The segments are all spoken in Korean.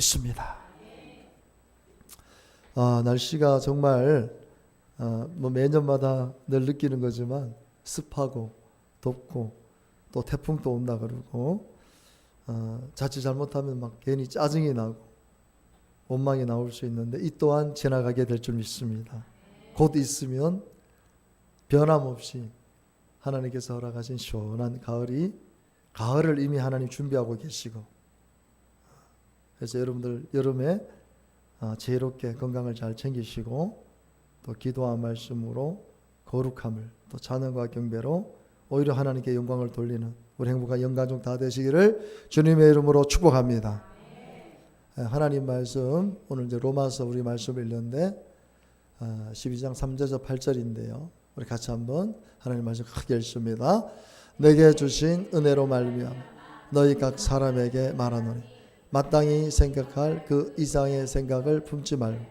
있습니다. 날씨가 정말 뭐 매년마다 늘 느끼는 거지만 습하고 덥고 또 태풍도 온다 그러고 자칫 잘못하면 막 괜히 짜증이 나고 원망이 나올 수 있는데 이 또한 지나가게 될 줄 믿습니다. 곧 있으면 변함없이 하나님께서 허락하신 시원한 가을을 이미 하나님 준비하고 계시고, 그래서 여러분들 여름에 지혜롭게 건강을 잘 챙기시고 또 기도와 말씀으로 거룩함을 또 찬양과 경배로 오히려 하나님께 영광을 돌리는 우리 행복한 영가족 다 되시기를 주님의 이름으로 축복합니다. 하나님 말씀 오늘 이제 로마서 우리 말씀을 읽는데 12장 3절에서 8절인데요. 우리 같이 한번 하나님 말씀 크게 읽습니다. 내게 주신 은혜로 말미암아 너희 각 사람에게 말하노니 마땅히 생각할 그 이상의 생각을 품지 말고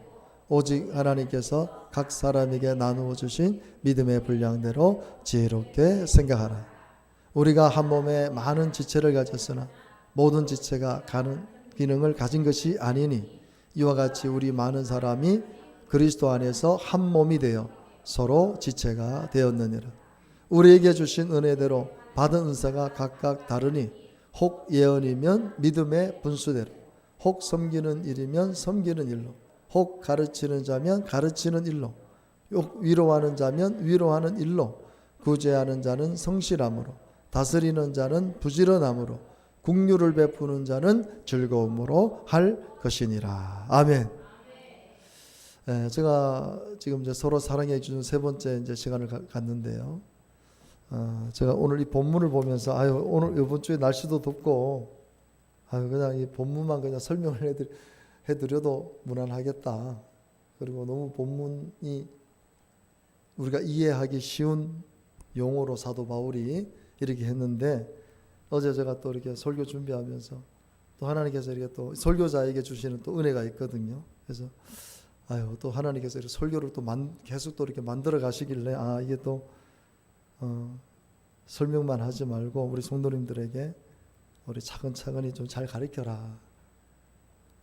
오직 하나님께서 각 사람에게 나누어 주신 믿음의 분량대로 지혜롭게 생각하라. 우리가 한 몸에 많은 지체를 가졌으나 모든 지체가 가는 기능을 가진 것이 아니니 이와 같이 우리 많은 사람이 그리스도 안에서 한 몸이 되어 서로 지체가 되었느니라. 우리에게 주신 은혜대로 받은 은사가 각각 다르니 혹 예언이면 믿음의 분수대로, 혹 섬기는 일이면 섬기는 일로, 혹 가르치는 자면 가르치는 일로, 혹 위로하는 자면 위로하는 일로, 구제하는 자는 성실함으로, 다스리는 자는 부지런함으로, 긍휼을 베푸는 자는 즐거움으로 할 것이니라. 아멘. 제가 지금 이제 서로 사랑해 주는 세 번째 이제 시간을 갖는데요. 제가 오늘 이 본문을 보면서 오늘 이번 주에 날씨도 덥고 그냥 이 본문만 그냥 설명을 해드려도 무난하겠다. 그리고 너무 본문이 우리가 이해하기 쉬운 용어로 사도 바울이 이렇게 했는데, 어제 제가 또 이렇게 설교 준비하면서 또 하나님께서 이렇게 또 설교자에게 주시는 또 은혜가 있거든요. 그래서 또 하나님께서 이렇게 설교를 또 계속 또 이렇게 만들어 가시길래 이게 또 설명만 하지 말고 우리 성도님들에게 우리 차근차근히 좀 잘 가르쳐라.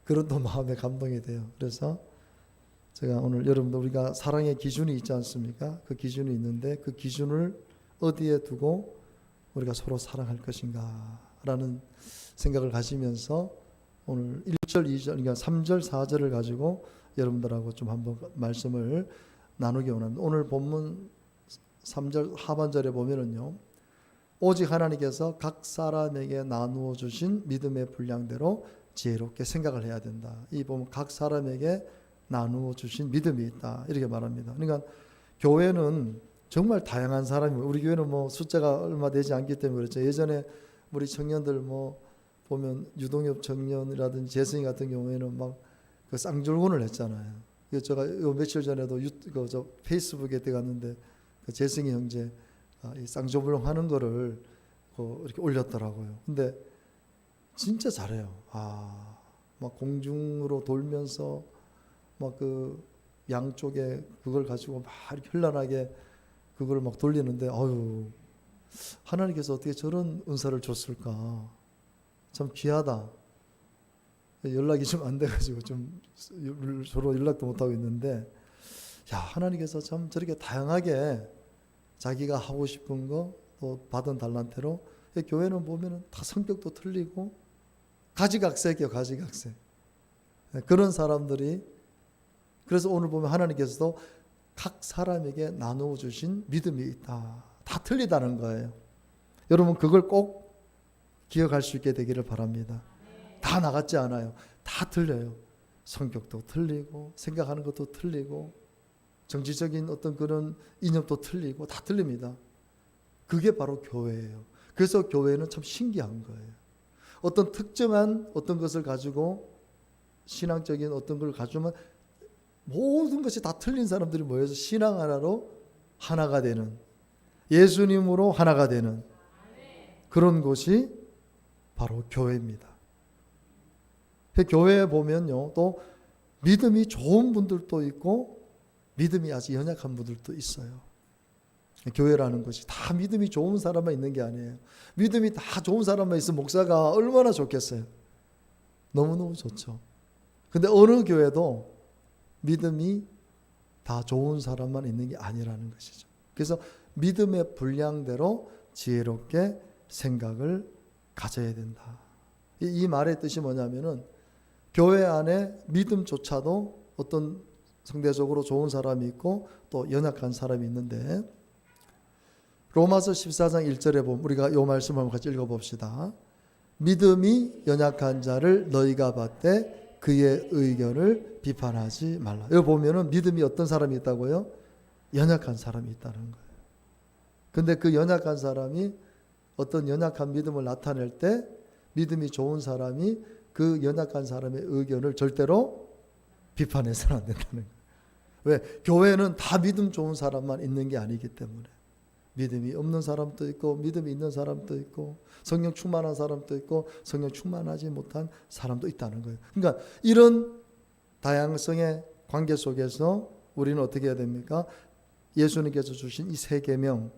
그런 또 마음에 감동이 돼요. 그래서 제가 오늘 여러분들 우리가 사랑의 기준이 있지 않습니까? 그 기준이 있는데 그 기준을 어디에 두고 우리가 서로 사랑할 것인가 라는 생각을 가지면서 오늘 1절, 2절, 그러니까 3절, 4절을 가지고 여러분들하고 좀 한번 말씀을 나누기 원합니다. 오늘 본문 3절 하반절에 보면은요, 오직 하나님께서 각 사람에게 나누어 주신 믿음의 분량대로 지혜롭게 생각을 해야 된다. 이 보면 각 사람에게 나누어 주신 믿음이 있다 이렇게 말합니다. 그러니까 교회는 정말 다양한 사람이고, 우리 교회는 뭐 숫자가 얼마 되지 않기 때문에 그렇죠. 예전에 우리 청년들 뭐 보면 유동엽 청년이라든지 재승이 같은 경우에는 막 그 쌍절곤을 했잖아요. 제가 요 며칠 전에도 저 페이스북에 들어갔는데 그 재승이 형제 이 쌍조불용 하는 거를 이렇게 올렸더라고요. 근데 진짜 잘해요. 막 공중으로 돌면서 막 그 양쪽에 그걸 가지고 막 이렇게 현란하게 그걸 막 돌리는데 하나님께서 어떻게 저런 은사를 줬을까? 참 귀하다. 연락이 좀 안 돼가지고 좀 서로 연락도 못 하고 있는데, 하나님께서 참 저렇게 다양하게 자기가 하고 싶은 거 또 받은 달란트로, 교회는 보면은 다 성격도 틀리고 가지각색이요, 가지각색. 그런 사람들이, 그래서 오늘 보면 하나님께서도 각 사람에게 나누어 주신 믿음이 있다. 다 틀리다는 거예요. 여러분 그걸 꼭 기억할 수 있게 되기를 바랍니다. 다 나같지 않아요. 다 틀려요. 성격도 틀리고 생각하는 것도 틀리고 정치적인 어떤 그런 이념도 틀리고 다 틀립니다. 그게 바로 교회예요. 그래서 교회는 참 신기한 거예요. 어떤 특정한 어떤 것을 가지고 신앙적인 어떤 걸 가지면 모든 것이 다 틀린 사람들이 모여서 신앙 하나로 하나가 되는, 예수님으로 하나가 되는 그런 곳이 바로 교회입니다. 교회에 보면요, 또 믿음이 좋은 분들도 있고 믿음이 아주 연약한 분들도 있어요. 교회라는 것이 다 믿음이 좋은 사람만 있는 게 아니에요. 믿음이 다 좋은 사람만 있으면 목사가 얼마나 좋겠어요. 너무너무 좋죠. 근데 어느 교회도 믿음이 다 좋은 사람만 있는 게 아니라는 것이죠. 그래서 믿음의 분량대로 지혜롭게 생각을 가져야 된다. 이 말의 뜻이 뭐냐면은 교회 안에 믿음조차도 어떤 상대적으로 좋은 사람이 있고 또 연약한 사람이 있는데, 로마서 14장 1절에 보면 우리가 이 말씀을 한번 같이 읽어봅시다. 믿음이 연약한 자를 너희가 받되 그의 의견을 비판하지 말라. 여기 보면은 믿음이 어떤 사람이 있다고요? 연약한 사람이 있다는 거예요. 근데 그 연약한 사람이 어떤 연약한 믿음을 나타낼 때 믿음이 좋은 사람이 그 연약한 사람의 의견을 절대로 비판해서는 안 된다는 거예요. 왜? 교회는 다 믿음 좋은 사람만 있는 게 아니기 때문에 믿음이 없는 사람도 있고 믿음이 있는 사람도 있고 성령 충만한 사람도 있고 성령 충만하지 못한 사람도 있다는 거예요. 그러니까 이런 다양성의 관계 속에서 우리는 어떻게 해야 됩니까? 예수님께서 주신 이 세 계명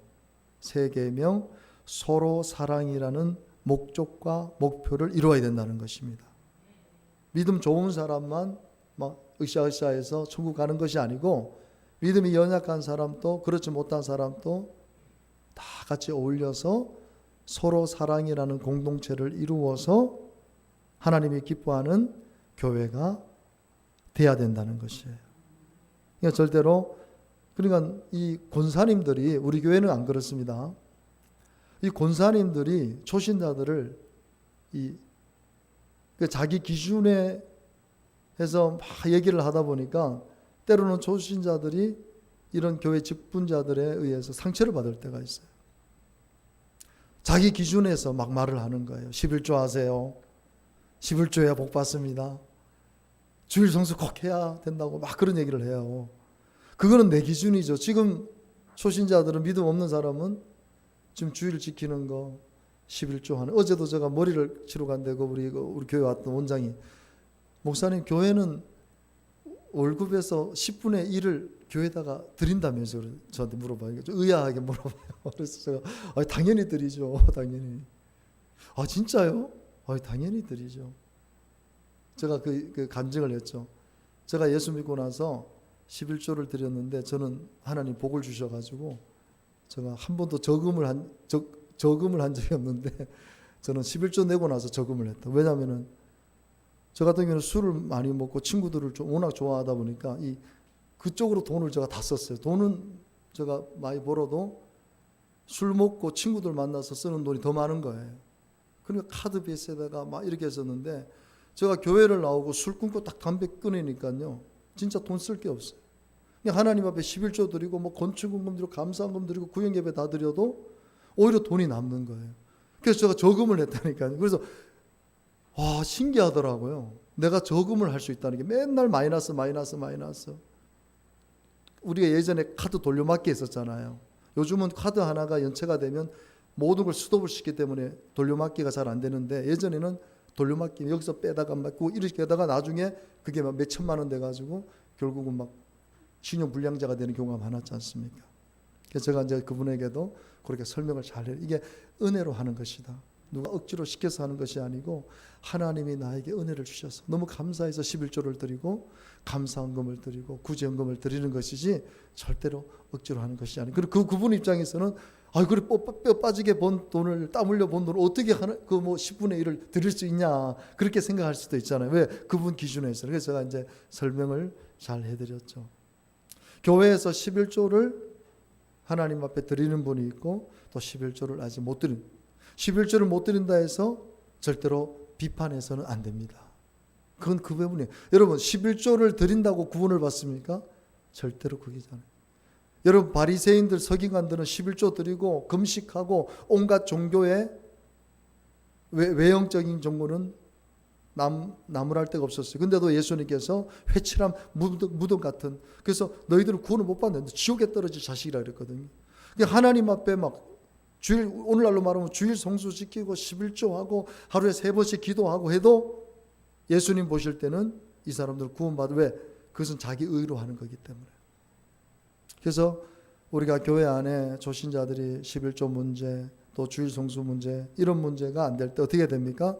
서로 사랑이라는 목적과 목표를 이루어야 된다는 것입니다. 믿음 좋은 사람만 막 으쌰으쌰해서 천국 가는 것이 아니고 믿음이 연약한 사람도 그렇지 못한 사람도 다 같이 어울려서 서로 사랑이라는 공동체를 이루어서 하나님이 기뻐하는 교회가 돼야 된다는 것이에요. 그러니까 절대로, 그러니까 이 권사님들이, 우리 교회는 안 그렇습니다. 이 권사님들이 초신자들을 자기 기준에 해서 막 얘기를 하다 보니까 때로는 초신자들이 이런 교회 직분자들에 의해서 상처를 받을 때가 있어요. 자기 기준에서 막 말을 하는 거예요. 11조 하세요. 11조해야 복 받습니다. 주일 성수 꼭 해야 된다고 막 그런 얘기를 해요. 그거는 내 기준이죠. 지금 초신자들은, 믿음 없는 사람은 지금 주일 지키는 거 11조 하는. 어제도 제가 머리를 치러 간다고 우리 교회 왔던 원장이, 목사님 교회는 월급에서 10분의 1을 교회에다가 드린다면서 저한테 물어봐요. 좀 의아하게 물어봐요. 그래서 제가 당연히 드리죠. 당연히. 진짜요? 당연히 드리죠. 제가 그 간증을 했죠. 제가 예수 믿고 나서 11조를 드렸는데 저는 하나님 복을 주셔가지고 제가 한 번도 저금을 한 적이 없는데 저는 11조 내고 나서 저금을 했다. 왜냐하면은 저 같은 경우는 술을 많이 먹고 친구들을 워낙 좋아하다 보니까 그쪽으로 돈을 제가 다 썼어요. 돈은 제가 많이 벌어도 술 먹고 친구들 만나서 쓰는 돈이 더 많은 거예요. 그러니까 카드 빚에다가 막 이렇게 했었는데, 제가 교회를 나오고 술 끊고 딱 담배 끊으니까요, 진짜 돈 쓸 게 없어요. 그냥 하나님 앞에 11조 드리고 뭐 건축금금 드리고 감사금 드리고 구역예배 다 드려도 오히려 돈이 남는 거예요. 그래서 제가 저금을 했다니까요. 그래서 신기하더라고요. 내가 저금을 할 수 있다는 게. 맨날 마이너스. 우리가 예전에 카드 돌려막기 했었잖아요. 요즘은 카드 하나가 연체가 되면 모든 걸 스톱을 시키기 때문에 돌려막기가 잘 안 되는데, 예전에는 돌려막기 여기서 빼다가 맞고 이렇게 하다가 나중에 그게 막 몇 천만 원 돼가지고 결국은 막 신용 불량자가 되는 경우가 많았지 않습니까? 그래서 제가 이제 그분에게도 그렇게 설명을 잘해요. 이게 은혜로 하는 것이다. 누가 억지로 시켜서 하는 것이 아니고 하나님이 나에게 은혜를 주셔서 너무 감사해서 11조를 드리고 감사헌금을 드리고 구제헌금을 드리는 것이지 절대로 억지로 하는 것이 아니고, 그리고 그분 입장에서는 그래 뼈 빠지게 번 돈을, 땀 흘려 번 돈을 어떻게 그 뭐 10분의 1을 드릴 수 있냐, 그렇게 생각할 수도 있잖아요. 왜? 그분 기준에서. 그래서 제가 이제 설명을 잘 해드렸죠. 교회에서 11조를 하나님 앞에 드리는 분이 있고 또 11조를 아직 못 드린, 11조를 못 드린다 해서 절대로 비판해서는 안 됩니다. 그건 그 부분이에요. 여러분 11조를 드린다고 구원을 받습니까? 절대로 그게잖아요. 여러분 바리새인들, 서기관들은 11조 드리고 금식하고 온갖 종교의 외형적인 종교는 나무랄 데가 없었어요. 근데도 예수님께서 회칠함 무덤 같은, 그래서 너희들은 구원을 못 받는데 지옥에 떨어질 자식이라 그랬거든요. 하나님 앞에 막 주일, 오늘날로 말하면 주일 성수 지키고 11조하고 하루에 3번씩 기도하고 해도 예수님 보실 때는 이 사람들 구원받을, 왜? 그것은 자기 의로 하는 거기 때문에. 그래서 우리가 교회 안에 조신자들이 11조 문제, 또 주일 성수 문제, 이런 문제가 안 될 때 어떻게 됩니까?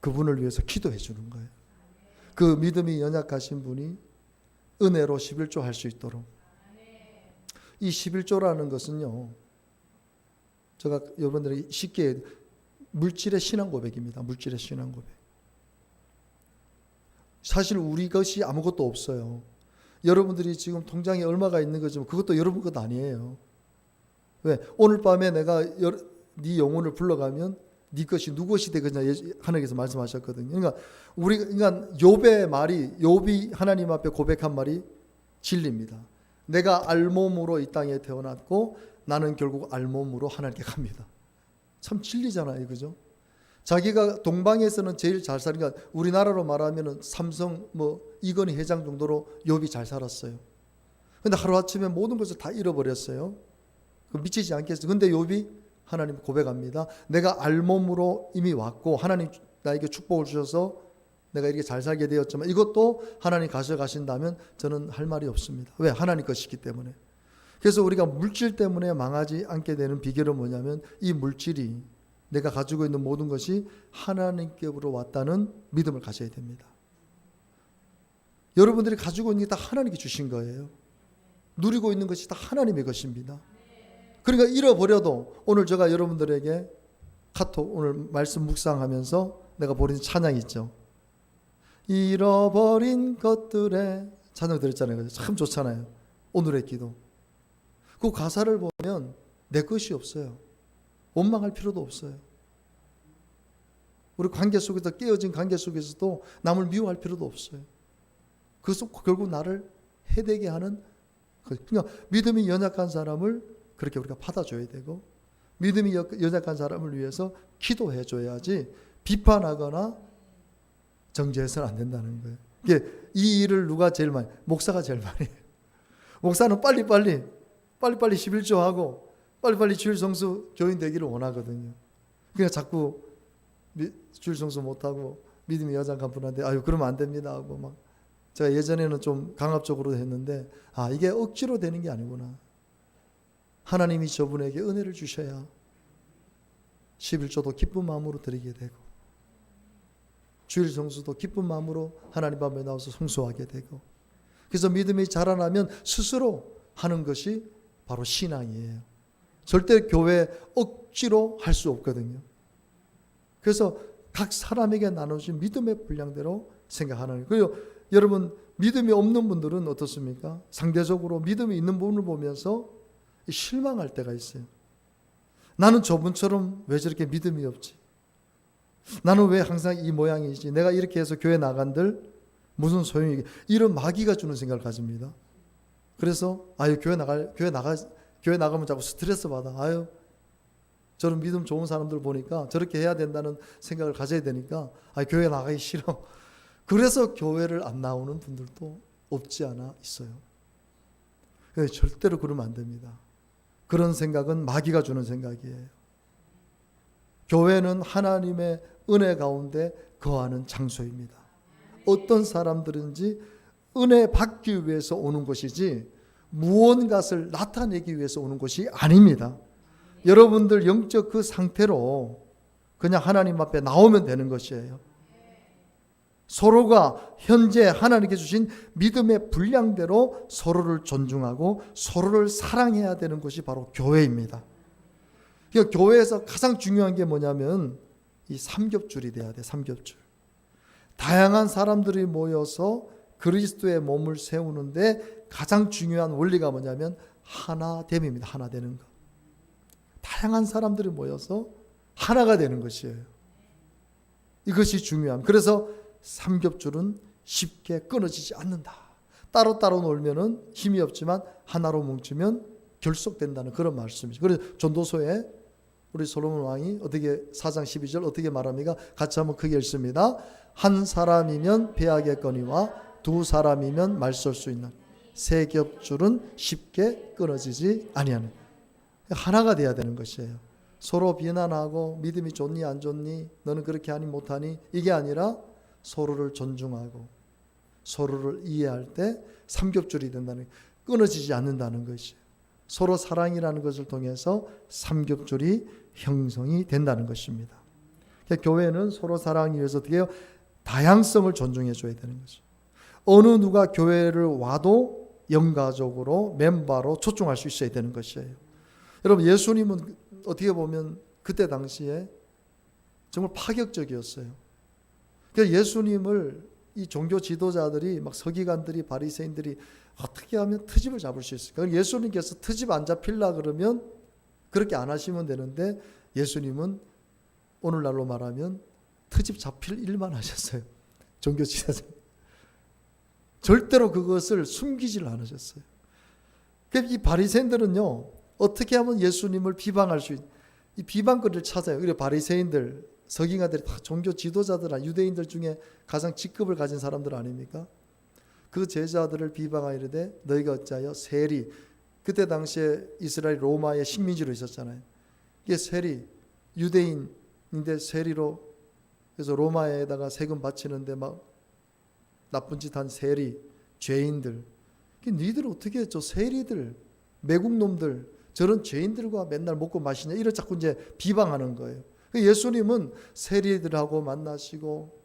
그분을 위해서 기도해 주는 거예요. 그 믿음이 연약하신 분이 은혜로 11조 할 수 있도록. 이 11조라는 것은요, 제가 여러분들이 쉽게 물질의 신앙 고백입니다. 물질의 신앙 고백. 사실 우리 것이 아무것도 없어요. 여러분들이 지금 통장에 얼마가 있는 거지만 그것도 여러분 것 아니에요. 왜? 오늘 밤에 내가 네 영혼을 불러가면 네 것이 누구 것이 되겠냐 하나님께서 말씀하셨거든요. 그러니까 욥의 말이, 욥이 하나님 앞에 고백한 말이 진리입니다. 내가 알몸으로 이 땅에 태어났고 나는 결국 알몸으로 하나님께 갑니다. 참 진리잖아요, 그죠? 자기가 동방에서는 제일 잘 사니까 우리나라로 말하면은 삼성 이건희 회장 정도로 욥이 잘 살았어요. 근데 하루아침에 모든 것을 다 잃어버렸어요. 미치지 않겠어요. 근데 욥이 하나님 고백합니다. 내가 알몸으로 이미 왔고 하나님 나에게 축복을 주셔서 내가 이렇게 잘 살게 되었지만 이것도 하나님 가져가신다면 저는 할 말이 없습니다. 왜? 하나님 것이기 때문에. 그래서 우리가 물질 때문에 망하지 않게 되는 비결은 뭐냐면 이 물질이 내가 가지고 있는 모든 것이 하나님께로 왔다는 믿음을 가져야 됩니다. 여러분들이 가지고 있는 게 다 하나님께 주신 거예요. 누리고 있는 것이 다 하나님의 것입니다. 그러니까 잃어버려도 오늘 제가 여러분들에게 카톡 오늘 말씀 묵상하면서 내가 보낸 찬양 있죠. 잃어버린 것들의 찬양 들었잖아요. 참 좋잖아요. 오늘의 기도. 그 가사를 보면 내 것이 없어요. 원망할 필요도 없어요. 우리 관계 속에서 깨어진 관계 속에서도 남을 미워할 필요도 없어요. 그것은 결국 나를 해되게 하는 그러니까 믿음이 연약한 사람을 그렇게 우리가 받아줘야 되고 믿음이 연약한 사람을 위해서 기도해 줘야지 비판하거나 정죄해서는 안 된다는 거예요. 이 일을 누가 제일 많이? 목사가 제일 많이 해요. 목사는 빨리빨리 11조 하고 빨리빨리 주일 성수 교인 되기를 원하거든요. 그러니까 자꾸 주일 성수 못하고 믿음이 연약한 분한테 아유 그러면 안 됩니다 하고 막 제가 예전에는 좀 강압적으로 했는데 이게 억지로 되는 게 아니구나. 하나님이 저분에게 은혜를 주셔야 11조도 기쁜 마음으로 드리게 되고 주일 성수도 기쁜 마음으로 하나님 앞에 나와서 성수하게 되고 그래서 믿음이 자라나면 스스로 하는 것이 바로 신앙이에요. 절대 교회 억지로 할 수 없거든요. 그래서 각 사람에게 나눠진 믿음의 분량대로 생각하는 거예요. 그리고 여러분 믿음이 없는 분들은 어떻습니까? 상대적으로 믿음이 있는 분을 보면서 실망할 때가 있어요. 나는 저분처럼 왜 저렇게 믿음이 없지? 나는 왜 항상 이 모양이지? 내가 이렇게 해서 교회 나간들 무슨 소용이게? 이런 마귀가 주는 생각을 가집니다. 그래서 교회 나가면 자꾸 스트레스 받아. 저런 믿음 좋은 사람들 보니까 저렇게 해야 된다는 생각을 가져야 되니까 교회 나가기 싫어. 그래서 교회를 안 나오는 분들도 없지 않아 있어요. 절대로 그러면 안 됩니다. 그런 생각은 마귀가 주는 생각이에요. 교회는 하나님의 은혜 가운데 거하는 장소입니다. 어떤 사람들인지 은혜 받기 위해서 오는 것이지 무언가를 나타내기 위해서 오는 것이 아닙니다. 여러분들 영적 그 상태로 그냥 하나님 앞에 나오면 되는 것이에요. 서로가 현재 하나님께 주신 믿음의 분량대로 서로를 존중하고 서로를 사랑해야 되는 것이 바로 교회입니다. 그러니까 교회에서 가장 중요한 게 뭐냐면 이 삼겹줄이 돼야 돼. 삼겹줄. 다양한 사람들이 모여서 그리스도의 몸을 세우는데 가장 중요한 원리가 뭐냐면 하나됨입니다. 하나 되는 것. 다양한 사람들이 모여서 하나가 되는 것이에요. 이것이 중요합니다. 그래서 삼겹줄은 쉽게 끊어지지 않는다. 따로따로 놀면은 힘이 없지만 하나로 뭉치면 결속된다는 그런 말씀이죠. 그래서 전도서에 우리 솔로몬 왕이 어떻게 4장 12절 어떻게 말합니까? 같이 한번 크게 읽습니다. 한 사람이면 배하겠거니와 두 사람이면 말 쏠 수 있는 세 겹줄은 쉽게 끊어지지 아니하는 하나가 돼야 되는 것이에요. 서로 비난하고 믿음이 좋니 안 좋니 너는 그렇게 하니 못하니 이게 아니라 서로를 존중하고 서로를 이해할 때 삼겹줄이 된다는 끊어지지 않는다는 것이에요. 서로 사랑이라는 것을 통해서 삼겹줄이 형성이 된다는 것입니다. 그러니까 교회는 서로 사랑하기 위해서 어떻게 해요? 다양성을 존중해 줘야 되는 거죠. 어느 누가 교회를 와도 영가적으로 멤버로 초청할 수 있어야 되는 것이에요. 여러분, 예수님은 어떻게 보면 그때 당시에 정말 파격적이었어요. 그러니까 예수님을 이 종교 지도자들이 막 서기관들이 바리새인들이 어떻게 하면 트집을 잡을 수 있을까? 예수님께서 트집 안 잡힐라 그러면 그렇게 안 하시면 되는데 예수님은 오늘날로 말하면 트집 잡힐 일만 하셨어요. 종교 지도자 절대로 그것을 숨기질 않으셨어요. 그러니까 이 바리새인들은요, 어떻게 하면 예수님을 비방할 수 이 비방거리를 찾아요. 그래 바리새인들, 서기관들이 다 종교 지도자들, 유대인들 중에 가장 직급을 가진 사람들 아닙니까? 그 제자들을 비방하이르되 너희가 어찌하여 세리, 그때 당시에 이스라엘 로마의 식민지로 있었잖아요. 이게 세리, 유대인인데 세리로, 그래서 로마에다가 세금 바치는데 막 나쁜 짓 한 세리, 죄인들. 니들 어떻게 저 세리들, 매국 놈들, 저런 죄인들과 맨날 먹고 마시냐, 이런 자꾸 이제 비방하는 거예요. 예수님은 세리들하고 만나시고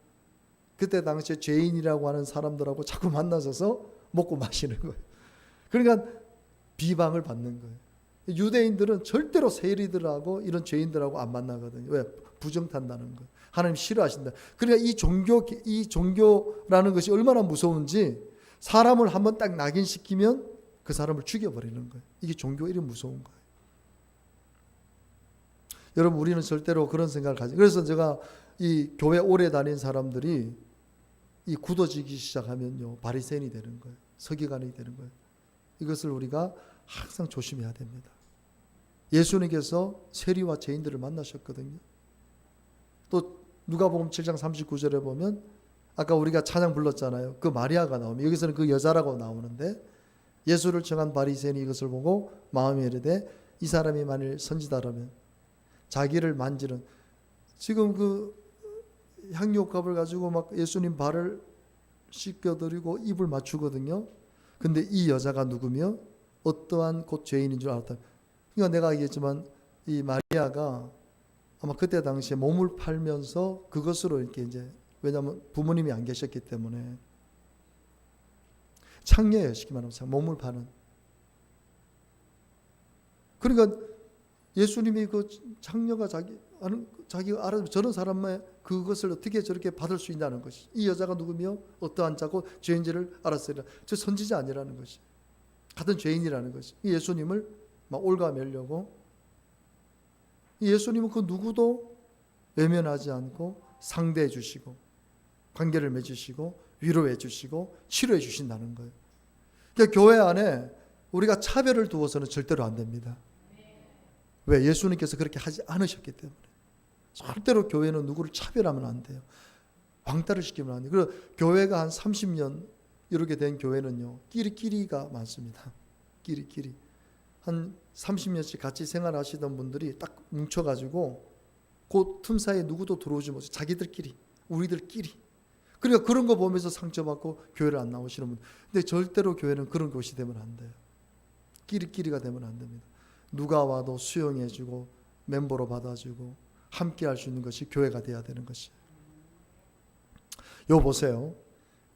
그때 당시에 죄인이라고 하는 사람들하고 자꾸 만나셔서 먹고 마시는 거예요. 그러니까 비방을 받는 거예요. 유대인들은 절대로 세리들하고 이런 죄인들하고 안 만나거든요. 왜? 부정 탄다는 거예요. 하나님 싫어하신다. 그러니까 이 종교라는 것이 얼마나 무서운지 사람을 한번 딱 낙인시키면 그 사람을 죽여버리는 거예요. 이게 종교 이름 무서운 거예요. 여러분, 우리는 절대로 그런 생각을 가지고, 그래서 제가 이 교회 오래 다닌 사람들이 이 굳어지기 시작하면요, 바리새인이 되는 거예요. 서기관이 되는 거예요. 이것을 우리가 항상 조심해야 됩니다. 예수님께서 세리와 죄인들을 만나셨거든요. 또 누가복음 7장 39절에 보면 아까 우리가 찬양 불렀잖아요. 그 마리아가 나오면 여기서는 그 여자라고 나오는데 예수를 청한 바리새인이 이것을 보고 마음에 이르되 이 사람이 만일 선지자라면 자기를 만지는, 지금 그 향유옥합을 가지고 막 예수님 발을 씻겨드리고 입을 맞추거든요. 근데 이 여자가 누구며 어떠한 곧 죄인인 줄 알았다. 그러니까 내가 얘기했지만 이 마리아가 아마 그때 당시에 몸을 팔면서 그것으로 이렇게 이제, 왜냐하면 부모님이 안 계셨기 때문에 창녀예요. 쉽게 말하면 몸을 파는. 그러니까 예수님이 그 창녀가 자기가 알아서 저런 사람의 그것을 어떻게 저렇게 받을 수 있냐는 것이, 이 여자가 누구며 어떠한 자고 죄인지를 알았으리라. 저 선지자 아니라는 것이, 같은 죄인이라는 것이. 예수님을 막 올가매려고, 예수님은 그 누구도 외면하지 않고 상대해 주시고 관계를 맺으시고 위로해 주시고 치료해 주신다는 거예요. 그러니까 교회 안에 우리가 차별을 두어서는 절대로 안 됩니다. 왜? 예수님께서 그렇게 하지 않으셨기 때문에. 절대로 교회는 누구를 차별하면 안 돼요. 왕따를 시키면 안 돼요. 그리고 교회가 한 30년 이렇게 된 교회는요, 끼리끼리가 많습니다. 끼리끼리. 한 30년씩 같이 생활하시던 분들이 딱 뭉쳐가지고 그 틈 사이에 누구도 들어오지 못해서 자기들끼리, 우리들끼리. 그러니까 그런 거 보면서 상처받고 교회를 안 나오시는 분. 근데 절대로 교회는 그런 곳이 되면 안 돼요. 끼리끼리가 되면 안 됩니다. 누가 와도 수용해주고 멤버로 받아주고 함께 할 수 있는 것이 교회가 돼야 되는 것이에요. 요 보세요.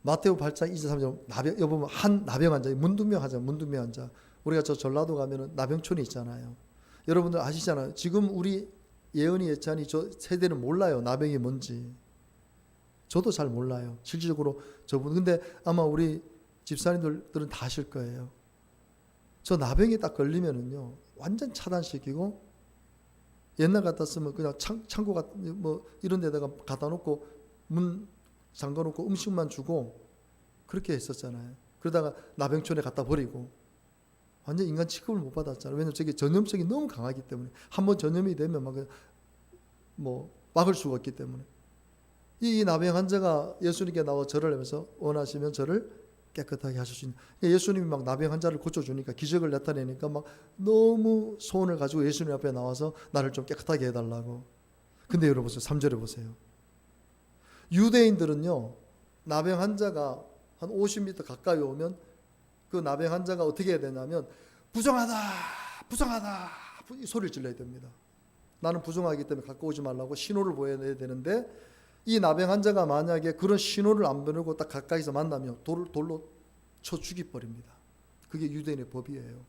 마태오 8장 2절 3절 요 보면 한 나병 환자, 문둥병 환자, 문둥병 환자. 우리가 저 전라도 가면은 나병촌이 있잖아요. 여러분들 아시잖아요. 지금 우리 예언이 예찬이 저 세대는 몰라요. 나병이 뭔지. 저도 잘 몰라요. 실질적으로 저분. 근데 아마 우리 집사님들은 다 아실 거예요. 저 나병이 딱 걸리면은요, 완전 차단시키고, 옛날 같았으면 그냥 창고 같은 뭐 이런 데다가 갖다 놓고 문 잠가 놓고 음식만 주고 그렇게 했었잖아요. 그러다가 나병촌에 갖다 버리고 완전 인간 취급을 못 받았잖아요. 왜냐면 저게 전염성이 너무 강하기 때문에, 한번 전염이 되면 뭐 막을 수가 없기 때문에. 이 나병 환자가 예수님께 나와 절을 하면서 원하시면 저를 깨끗하게 하실 수 있는, 예수님이 막 나병 환자를 고쳐주니까, 기적을 나타내니까 막 너무 소원을 가지고 예수님 앞에 나와서 나를 좀 깨끗하게 해달라고. 근데 여러분 보세요. 3절에 보세요. 유대인들은요, 나병 환자가 한 50m 가까이 오면 그 나병 환자가 어떻게 해야 되냐면 부정하다 부정하다 이 소리를 질러야 됩니다. 나는 부정하기 때문에 가까이 오지 말라고 신호를 보여야 되는데, 이 나병 환자가 만약에 그런 신호를 안 보내고 딱 가까이서 만나면 돌로 쳐 죽여버립니다. 그게 유대인의 법이에요.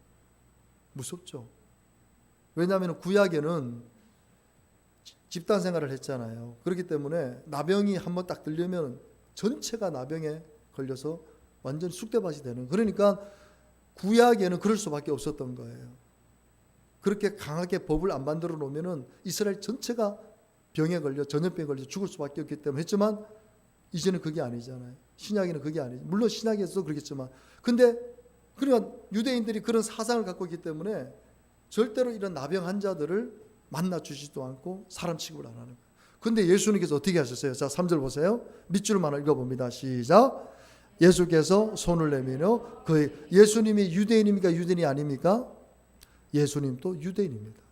무섭죠. 왜냐하면 구약에는 집단 생활을 했잖아요. 그렇기 때문에 나병이 한번 딱 들려면 전체가 나병에 걸려서 완전 쑥대밭이 되는. 그러니까 구약에는 그럴 수밖에 없었던 거예요. 그렇게 강하게 법을 안 만들어 놓으면은 이스라엘 전체가 병에 걸려 전염병에 걸려 죽을 수밖에 없기 때문에 했지만 이제는 그게 아니잖아요. 신약에는 그게 아니죠. 물론 신약에서도 그렇겠지만 근데 그러니까 유대인들이 그런 사상을 갖고 있기 때문에 절대로 이런 나병 환자들을 만나 주지도 않고 사람 취급을 안 하는 거예요. 근데 예수님께서 어떻게 하셨어요? 자, 3절 보세요. 밑줄만 읽어봅니다. 시작. 예수께서 손을 내밀어 예수님이 유대인입니까? 유대인이 아닙니까? 예수님도 유대인입니다.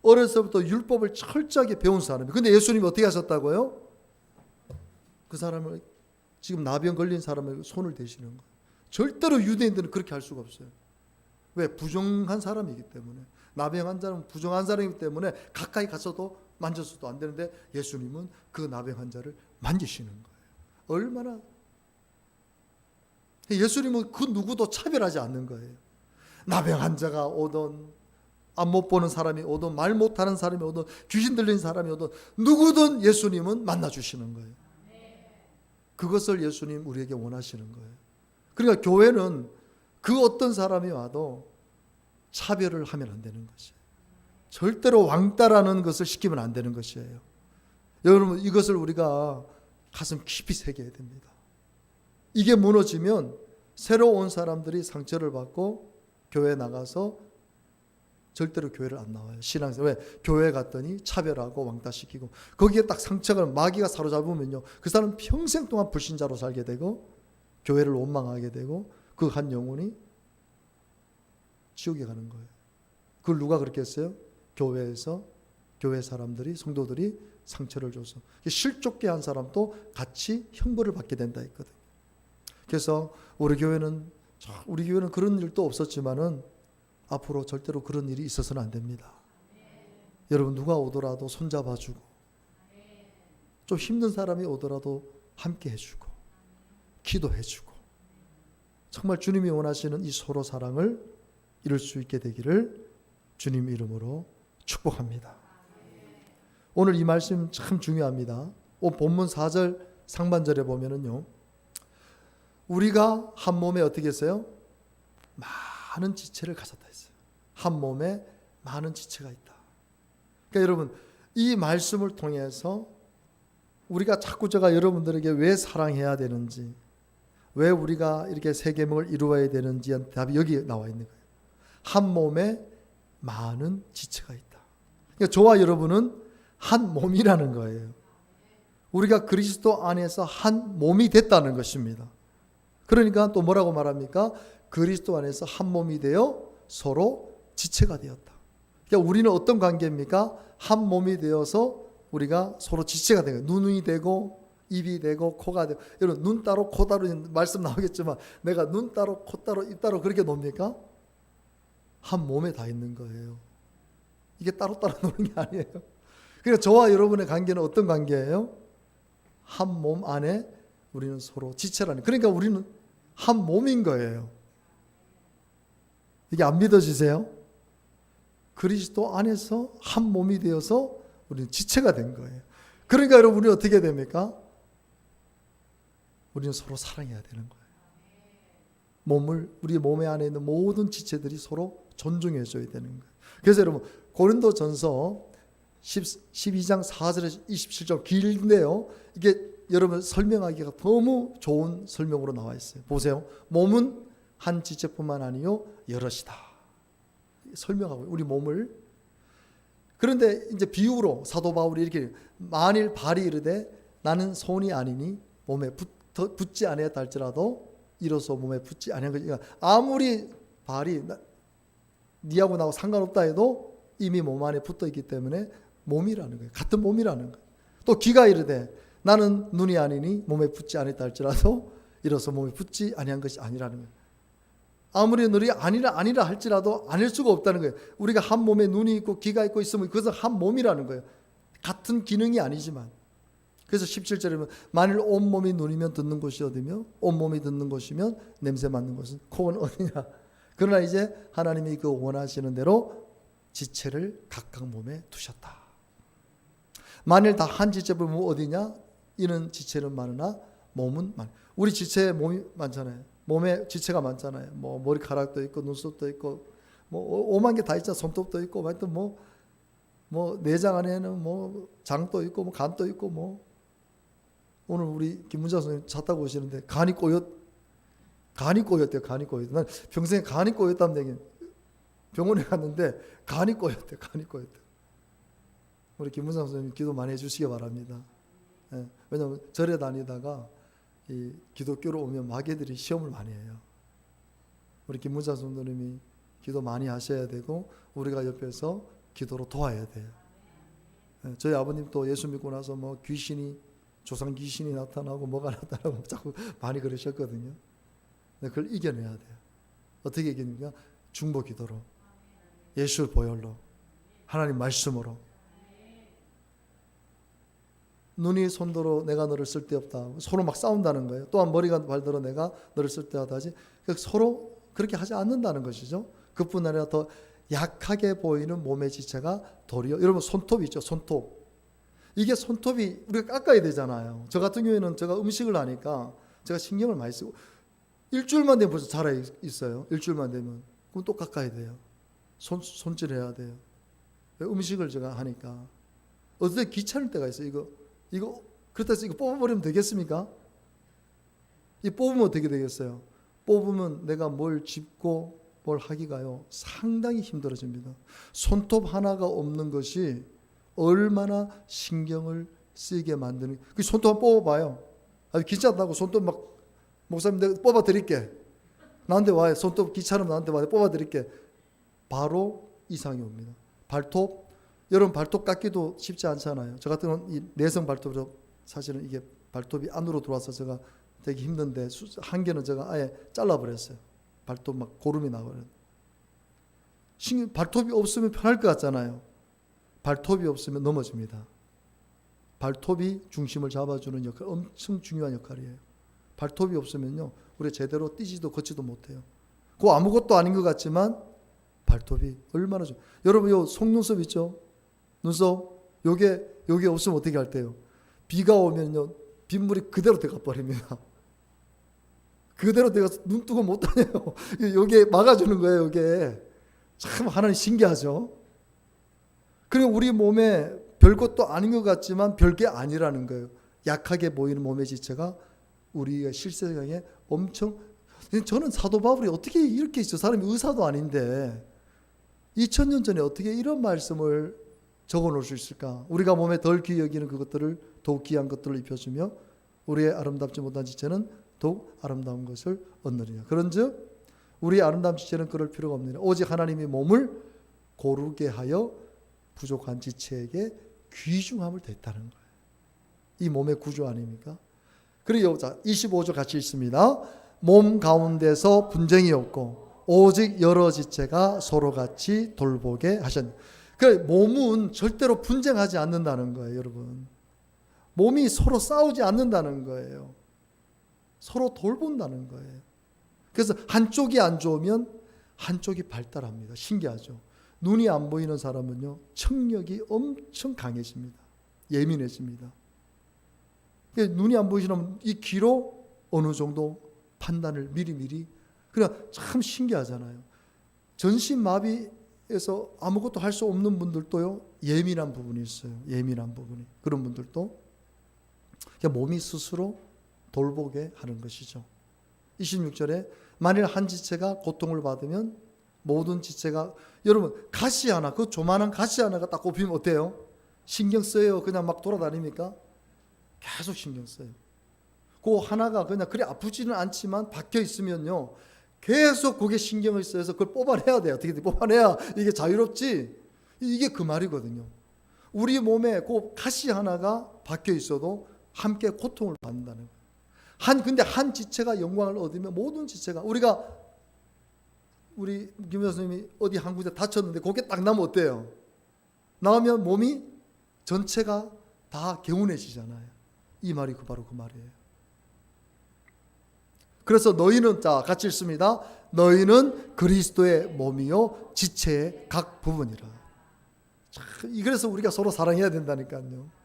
어려서부터 율법을 철저하게 배운 사람이에요. 근데 예수님이 어떻게 하셨다고요? 그 사람을 지금 나병 걸린 사람에게 손을 대시는 거예요. 절대로 유대인들은 그렇게 할 수가 없어요. 왜? 부정한 사람이기 때문에. 나병 환자는 부정한 사람이기 때문에 가까이 가서도 만져서도 안 되는데 예수님은 그 나병 환자를 만지시는 거예요. 얼마나 예수님은 그 누구도 차별하지 않는 거예요. 나병 환자가 오든 앞 못 보는 사람이 오든 말 못하는 사람이 오든 귀신 들린 사람이 오든 누구든 예수님은 만나주시는 거예요. 그것을 예수님 우리에게 원하시는 거예요. 그러니까 교회는 그 어떤 사람이 와도 차별을 하면 안 되는 것이에요. 절대로 왕따라는 것을 시키면 안 되는 것이에요. 여러분 이것을 우리가 가슴 깊이 새겨야 됩니다. 이게 무너지면 새로 온 사람들이 상처를 받고 교회에 나가서 절대로 교회를 안 나와요. 신앙생활. 왜? 교회 갔더니 차별하고 왕따시키고 거기에 딱 상처가 마귀가 사로잡으면요. 그 사람은 평생 동안 불신자로 살게 되고 교회를 원망하게 되고 그 한 영혼이 지옥에 가는 거예요. 그걸 누가 그렇게 했어요? 교회에서 교회 사람들이 성도들이 상처를 줘서 실족게 한 사람도 같이 형벌을 받게 된다 했거든요. 그래서 우리 교회는 그런 일도 없었지만은 앞으로 절대로 그런 일이 있어서는 안 됩니다. 여러분 누가 오더라도 손잡아주고 좀 힘든 사람이 오더라도 함께 해주고 기도해주고 정말 주님이 원하시는 이 서로 사랑을 이룰 수 있게 되기를 주님 이름으로 축복합니다. 오늘 이 말씀 참 중요합니다. 본문 4절 상반절에 보면은요. 우리가 한 몸에 어떻게 했어요? 많은 지체를 가졌다 했어요. 한 몸에 많은 지체가 있다. 그러니까 여러분 이 말씀을 통해서 우리가 자꾸 제가 여러분들에게 왜 사랑해야 되는지 왜 우리가 이렇게 세 계명을 이루어야 되는지 답이 여기 나와 있는 거예요. 한 몸에 많은 지체가 있다. 그러니까 저와 여러분은 한 몸이라는 거예요. 우리가 그리스도 안에서 한 몸이 됐다는 것입니다. 그러니까 또 뭐라고 말합니까? 그리스도 안에서 한 몸이 되어 서로 지체가 되었다. 그러니까 우리는 어떤 관계입니까? 한 몸이 되어서 우리가 서로 지체가 되고 눈이 되고 입이 되고 코가 되고 여러분 눈 따로 코 따로 말씀 나오겠지만 내가 눈 따로 코 따로 입 따로 그렇게 놉니까? 한 몸에 다 있는 거예요. 이게 따로따로 노는 게 아니에요. 그러니까 저와 여러분의 관계는 어떤 관계예요? 한 몸 안에 우리는 서로 지체라는 그러니까 우리는 한 몸인 거예요. 이게 안 믿어지세요? 그리스도 안에서 한 몸이 되어서 우리는 지체가 된 거예요. 그러니까 여러분 우리는 어떻게 됩니까? 우리는 서로 사랑해야 되는 거예요. 우리 몸에 안에 있는 모든 지체들이 서로 존중해 줘야 되는 거예요. 그래서 여러분 고린도전서 12장 4절에서 27절 길인데요. 이게 여러분 설명하기가 너무 좋은 설명으로 나와 있어요. 보세요. 몸은 한 지체뿐만 아니요 여럿이다. 설명하고 우리 몸을 그런데 이제 비유로 사도 바울이 이렇게 만일 발이 이르되 나는 손이 아니니 몸에 붙지 아니했다 할지라도 이로써 몸에 붙지 아니한 거지. 그러니까 아무리 발이 니하고 나하고 상관없다 해도 이미 몸 안에 붙어 있기 때문에 몸이라는 거예요. 같은 몸이라는 거예요. 또 귀가 이르되 나는 눈이 아니니 몸에 붙지 않았다 할지라도 이로써 몸에 붙지 아니한 것이 아니라는 거예요. 아무리 눈이 아니라 할지라도 아닐 수가 없다는 거예요. 우리가 한 몸에 눈이 있고 귀가 있고 있으면 그것은 한 몸이라는 거예요. 같은 기능이 아니지만 그래서 17절에 보면 만일 온몸이 눈이면 듣는 곳이 어디며 온몸이 듣는 곳이면 냄새 맡는 곳은 코는 어디냐. 그러나 이제 하나님이 그 원하시는 대로 지체를 각각 몸에 두셨다. 만일 다 한 지체 보면 어디냐? 이는 지체는 많으나 몸은 많아. 우리 지체에 몸이 많잖아요. 몸에 지체가 많잖아요. 뭐 머리카락도 있고 눈썹도 있고 뭐 오만 개 다 있잖아. 손톱도 있고 하여튼 뭐 내장 안에는 뭐 장도 있고 뭐 간도 있고 뭐 오늘 우리 김문자 선생님 차 타고 오시는데 간이 꼬였대요. 간이 꼬였대. 난 평생에 간이 꼬였다는 얘기. 병원에 갔는데 간이 꼬였대. 우리 김문자 선생님 기도 많이 해주시기 바랍니다. 예, 왜냐하면 절에 다니다가 이 기독교로 오면 마귀들이 시험을 많이 해요. 우리 김문자 선생님이 기도 많이 하셔야 되고 우리가 옆에서 기도로 도와야 돼요. 예, 저희 아버님도 예수 믿고 나서 뭐 조상 귀신이 나타나고 뭐가 나타나고 자꾸 많이 그러셨거든요. 근데 그걸 이겨내야 돼요. 어떻게 이깁니까? 중보 기도로, 예수 보혈로, 하나님 말씀으로. 눈이 손더러 내가 너를 쓸데없다. 서로 막 싸운다는 거예요. 또한 머리가 발더러 내가 너를 쓸데하다 하지. 서로 그렇게 하지 않는다는 것이죠. 그뿐 아니라 더 약하게 보이는 몸의 지체가 도리어, 여러분 손톱 있죠. 손톱. 이게 손톱이 우리가 깎아야 되잖아요. 저 같은 경우에는 제가 음식을 하니까 제가 신경을 많이 쓰고 일주일만 되면 벌써 자라 있어요. 일주일만 되면. 그럼 또 깎아야 돼요. 손질해야 돼요. 음식을 제가 하니까. 어떨 때 귀찮을 때가 있어요. 이거 그렇다 해서 이거 뽑아버리면 되겠습니까? 이 뽑으면 어떻게 되겠어요? 뽑으면 내가 뭘 짚고 뭘 하기가요 상당히 힘들어집니다. 손톱 하나가 없는 것이 얼마나 신경을 쓰이게 만드는. 그 손톱 한번 뽑아봐요. 귀찮다고 손톱 막 목사님 내가 뽑아드릴게. 나한테 와요. 손톱 귀찮으면 나한테 와요. 뽑아드릴게. 바로 이상이 옵니다. 발톱. 여러분 발톱 깎기도 쉽지 않잖아요. 저 같은 경우는 이 내성 발톱으로 사실은 이게 발톱이 안으로 들어와서 제가 되게 힘든데 한 개는 제가 아예 잘라버렸어요. 발톱 막 고름이 나버려요. 발톱이 없으면 편할 것 같잖아요. 발톱이 없으면 넘어집니다. 발톱이 중심을 잡아주는 역할, 엄청 중요한 역할이에요. 발톱이 없으면요, 우리가 제대로 뛰지도 걷지도 못해요. 그거 아무것도 아닌 것 같지만 발톱이 얼마나 좋아요. 여러분 요 속눈썹 있죠? 눈썹 요게 없으면 어떻게 할때요? 비가 오면요 빗물이 그대로 들어가 버립니다. 그대로 들어가서 눈 뜨고 못 다녀요. 요게 막아주는 거예요. 요게 참 하나님 신기하죠. 그리고 우리 몸에 별것도 아닌 것 같지만 별게 아니라는 거예요. 약하게 보이는 몸의 지체가 우리가 실생활에 엄청. 저는 사도 바울이 어떻게 이렇게 있어? 사람이 의사도 아닌데 2000년 전에 어떻게 이런 말씀을 적어 놓을 수 있을까? 우리가 몸에 덜 귀히 여기는 그것들을 더욱 귀한 것들을 입혀주며 우리의 아름답지 못한 지체는 더욱 아름다운 것을 얻느니라. 그런즉 우리의 아름다운 지체는 그럴 필요가 없느니라. 오직 하나님이 몸을 고르게 하여 부족한 지체에게 귀중함을 댔다는 거예요. 이 몸의 구조 아닙니까? 그리고 25절 같이 읽습니다. 몸 가운데서 분쟁이 없고 오직 여러 지체가 서로 같이 돌보게 하셨네. 그러니까 몸은 절대로 분쟁하지 않는다는 거예요, 여러분. 몸이 서로 싸우지 않는다는 거예요. 서로 돌본다는 거예요. 그래서 한쪽이 안 좋으면 한쪽이 발달합니다. 신기하죠. 눈이 안 보이는 사람은요, 청력이 엄청 강해집니다. 예민해집니다. 눈이 안 보이시면 이 귀로 어느 정도 판단을 미리미리. 그냥 참 신기하잖아요. 전신마비에서 아무것도 할 수 없는 분들도요, 예민한 부분이 있어요. 예민한 부분이. 그런 분들도 몸이 스스로 돌보게 하는 것이죠. 26절에 만일 한 지체가 고통을 받으면 모든 지체가, 여러분 가시 하나, 그 조만한 가시 하나가 딱 꼽히면 어때요? 신경 써요? 그냥 막 돌아다닙니까? 계속 신경 써요. 그 하나가 그냥 그리 아프지는 않지만 박혀 있으면요, 계속 그게 신경을 써서 그걸 뽑아내야 돼요. 어떻게든 뽑아내야 이게 자유롭지. 이게 그 말이거든요. 우리 몸에 그 가시 하나가 박혀 있어도 함께 고통을 받는다는 거예요. 근데 한 지체가 영광을 얻으면 모든 지체가, 우리 김 교수님이 어디 한 군데 다쳤는데 거기에 딱 나면 어때요? 나오면 몸이 전체가 다 개운해지잖아요. 이 말이 바로 그 말이에요. 그래서 너희는, 자 같이 읽습니다. 너희는 그리스도의 몸이요 지체의 각 부분이라. 그래서 우리가 서로 사랑해야 된다니까요.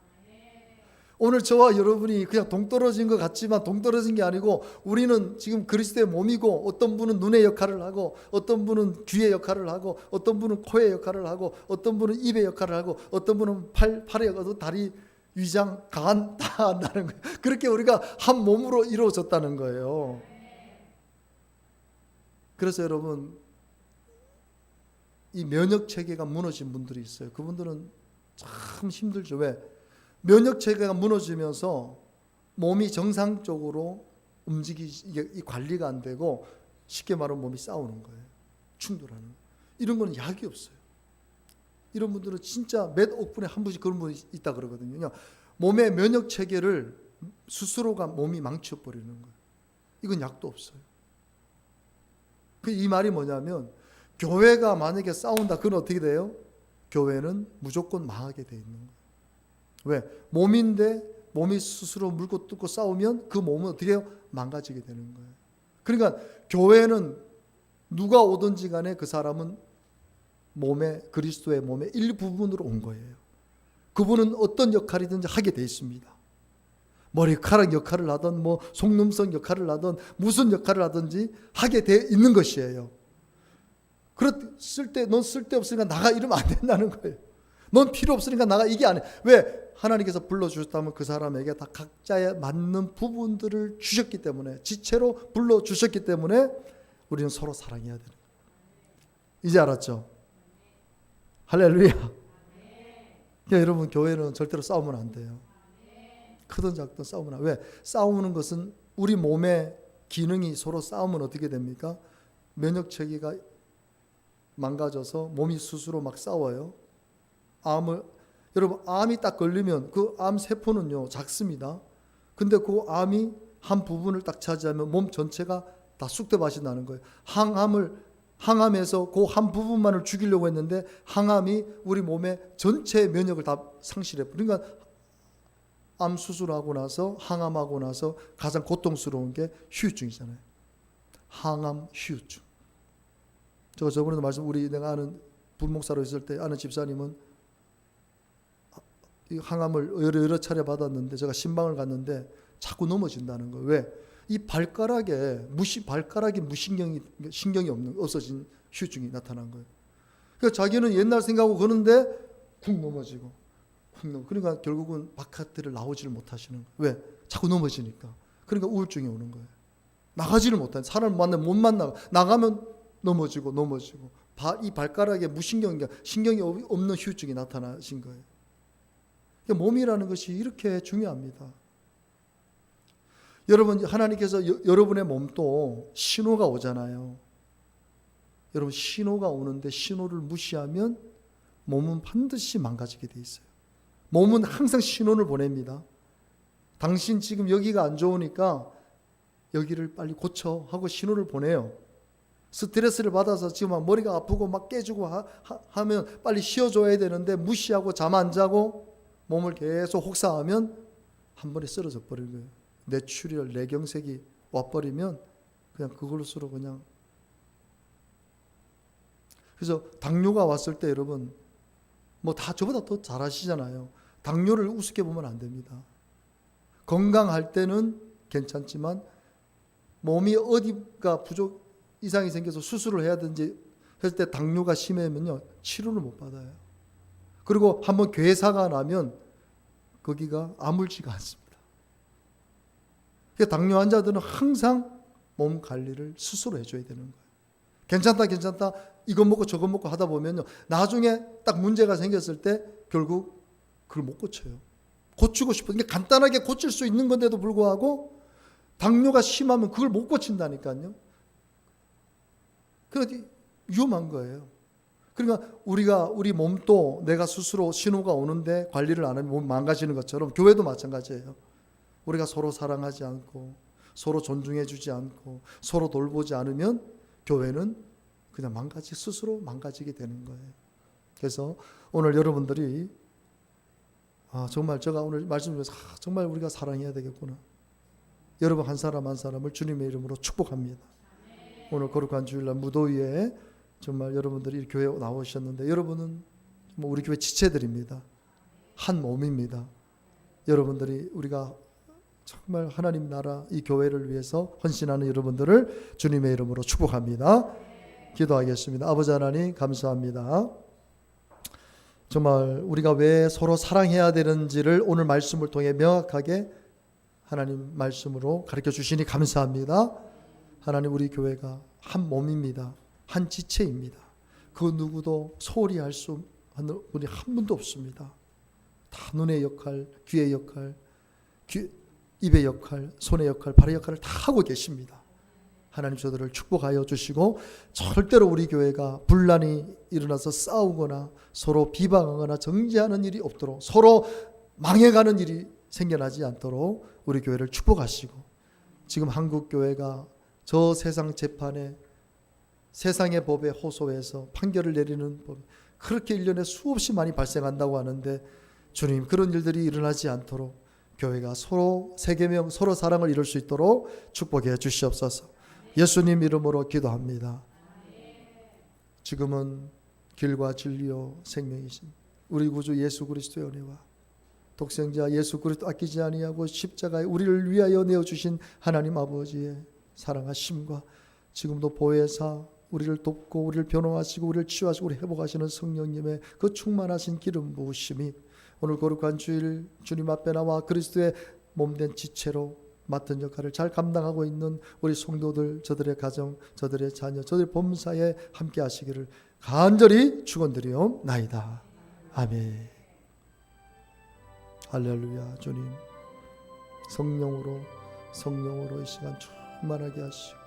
오늘 저와 여러분이 그냥 동떨어진 것 같지만 동떨어진 게 아니고 우리는 지금 그리스도의 몸이고, 어떤 분은 눈의 역할을 하고, 어떤 분은 귀의 역할을 하고, 어떤 분은 코의 역할을 하고, 어떤 분은 입의 역할을 하고, 어떤 분은 팔의 역할, 다리, 위장, 간 다 한다는 거예요. 그렇게 우리가 한 몸으로 이루어졌다는 거예요. 그래서 여러분, 이 면역 체계가 무너진 분들이 있어요. 그분들은 참 힘들죠. 왜? 면역 체계가 무너지면서 몸이 정상적으로 이게 관리가 안 되고, 쉽게 말하면 몸이 싸우는 거예요. 충돌하는 거예요. 이런 거는 약이 없어요. 이런 분들은 진짜 몇 억 분에 한 분씩 그런 분이 있다 그러거든요. 몸의 면역 체계를 스스로가 몸이 망쳐버리는 거예요. 이건 약도 없어요. 이 말이 뭐냐면, 교회가 만약에 싸운다, 그건 어떻게 돼요? 교회는 무조건 망하게 돼 있는 거예요. 왜? 몸인데 몸이 스스로 물고 뜯고 싸우면 그 몸은 어떻게 해요? 망가지게 되는 거예요. 그러니까 교회는 누가 오든지 간에 그 사람은 그리스도의 몸의 일부분으로 온 거예요. 그분은 어떤 역할이든지 하게 돼 있습니다. 머리카락 역할을 하든 속눈썹 역할을 하든 무슨 역할을 하든지 하게 돼 있는 것이에요. 그랬을 때 넌 쓸데없으니까 나가 이러면 안 된다는 거예요. 넌 필요 없으니까 나가, 이게 아니에요. 왜? 하나님께서 불러주셨다면 그 사람에게 다 각자에 맞는 부분들을 주셨기 때문에, 지체로 불러주셨기 때문에 우리는 서로 사랑해야 되는 거예요. 이제 알았죠? 할렐루야. 그러니까 여러분, 교회는 절대로 싸우면 안 돼요. 크든 작든 싸우면 안 돼요. 왜? 싸우는 것은 우리 몸의 기능이 서로 싸우면 어떻게 됩니까? 면역 체계가 망가져서 몸이 스스로 막 싸워요. 여러분, 암이 딱 걸리면 그 암 세포는요 작습니다. 근데 그 암이 한 부분을 딱 차지하면 몸 전체가 다 쑥대밭이 나는 거예요. 항암에서 그 한 부분만을 죽이려고 했는데 항암이 우리 몸의 전체 면역을 다 상실해. 그러니까 암 수술하고 나서, 항암하고 나서 가장 고통스러운 게 후유증이잖아요. 항암 후유증. 저번에도 내가 아는 부목사로 있을 때 아는 집사님은 이 항암을 여러 차례 받았는데, 제가 신방을 갔는데 자꾸 넘어진다는 거예요. 왜? 이 발가락이 신경이 없어진 후유증이 나타난 거예요. 그러니까 자기는 옛날 생각하고 그러는데 쿵 넘어지고. 그러니까 결국은 바깥을 나오지를 못하시는 거예요. 왜? 자꾸 넘어지니까. 그러니까 우울증이 오는 거예요. 나가지를 못하는, 사람을 만나면 못 만나고, 나가면 넘어지고. 이 발가락에 신경이 없는 후유증이 나타나신 거예요. 그러니까 몸이라는 것이 이렇게 중요합니다. 여러분, 하나님께서 여러분의 몸도 신호가 오잖아요. 여러분, 신호가 오는데 신호를 무시하면 몸은 반드시 망가지게 돼 있어요. 몸은 항상 신호를 보냅니다. 당신 지금 여기가 안 좋으니까 여기를 빨리 고쳐 하고 신호를 보내요. 스트레스를 받아서 지금 막 머리가 아프고 막 깨지고 하면 빨리 쉬어줘야 되는데 무시하고 잠 안 자고 몸을 계속 혹사하면 한 번에 쓰러져 버리는 거예요. 뇌출혈, 뇌경색이 와버리면 그냥 그걸로서로 그냥. 그래서 당뇨가 왔을 때 여러분, 다 저보다 더 잘 아시잖아요. 당뇨를 우습게 보면 안 됩니다. 건강할 때는 괜찮지만 몸이 어디가 이상이 생겨서 수술을 해야 되는지 했을 때 당뇨가 심해면요 치료를 못 받아요. 그리고 한번 괴사가 나면 거기가 아물지가 않습니다. 그러니까 당뇨 환자들은 항상 몸 관리를 스스로 해줘야 되는 거예요. 괜찮다 이거 먹고 저거 먹고 하다 보면요 나중에 딱 문제가 생겼을 때 결국 그걸 못 고쳐요. 고치고 싶은데 간단하게 고칠 수 있는 건데도 불구하고 당뇨가 심하면 그걸 못 고친다니까요. 그러니까 위험한 거예요. 그러니까 우리 몸도 내가 스스로 신호가 오는데 관리를 안 하면 몸 망가지는 것처럼 교회도 마찬가지예요. 우리가 서로 사랑하지 않고 서로 존중해 주지 않고 서로 돌보지 않으면 교회는 그냥 스스로 망가지게 되는 거예요. 그래서 오늘 여러분들이 정말 제가 오늘 말씀드려서 정말 우리가 사랑해야 되겠구나. 여러분 한 사람 한 사람을 주님의 이름으로 축복합니다. 오늘 거룩한 주일날 무더위에 정말 여러분들이 교회에 나오셨는데 여러분은 우리 교회 지체들입니다. 한 몸입니다. 여러분들이 우리가 정말 하나님 나라 이 교회를 위해서 헌신하는 여러분들을 주님의 이름으로 축복합니다. 기도하겠습니다. 아버지 하나님 감사합니다. 정말 우리가 왜 서로 사랑해야 되는지를 오늘 말씀을 통해 명확하게 하나님 말씀으로 가르쳐 주시니 감사합니다. 하나님 우리 교회가 한 몸입니다. 한 지체입니다. 그 누구도 소홀히 할 수 있는 분이 한 분도 없습니다. 다 눈의 역할, 귀의 역할, 입의 역할, 손의 역할, 발의 역할을 다 하고 계십니다. 하나님 저들을 축복하여 주시고 절대로 우리 교회가 분란이 일어나서 싸우거나 서로 비방하거나 정죄하는 일이 없도록 서로 망해가는 일이 생겨나지 않도록 우리 교회를 축복하시고 지금 한국 교회가 저 세상 재판에 세상의 법에 호소해서 판결을 내리는 법 그렇게 1년에 수없이 많이 발생한다고 하는데 주님 그런 일들이 일어나지 않도록 교회가 서로 세계명 서로 사랑을 이룰 수 있도록 축복해 주시옵소서. 예수님 이름으로 기도합니다. 지금은 길과 진리요 생명이신 우리 구주 예수 그리스도의 은혜와 독생자 예수 그리스도 아끼지 아니하고 십자가에 우리를 위하여 내어주신 하나님 아버지의 사랑하심과 지금도 보혜사 우리를 돕고 우리를 변호하시고 우리를 치유하시고 우리를 회복하시는 성령님의 그 충만하신 기름 부으심이 오늘 거룩한 주일 주님 앞에 나와 그리스도의 몸된 지체로 맡은 역할을 잘 감당하고 있는 우리 성도들 저들의 가정 저들의 자녀 저들의 범사에 함께 하시기를 간절히 축원드리옵나이다. 아멘. 할렐루야. 주님 성령으로 이 시간 충만하게 하시고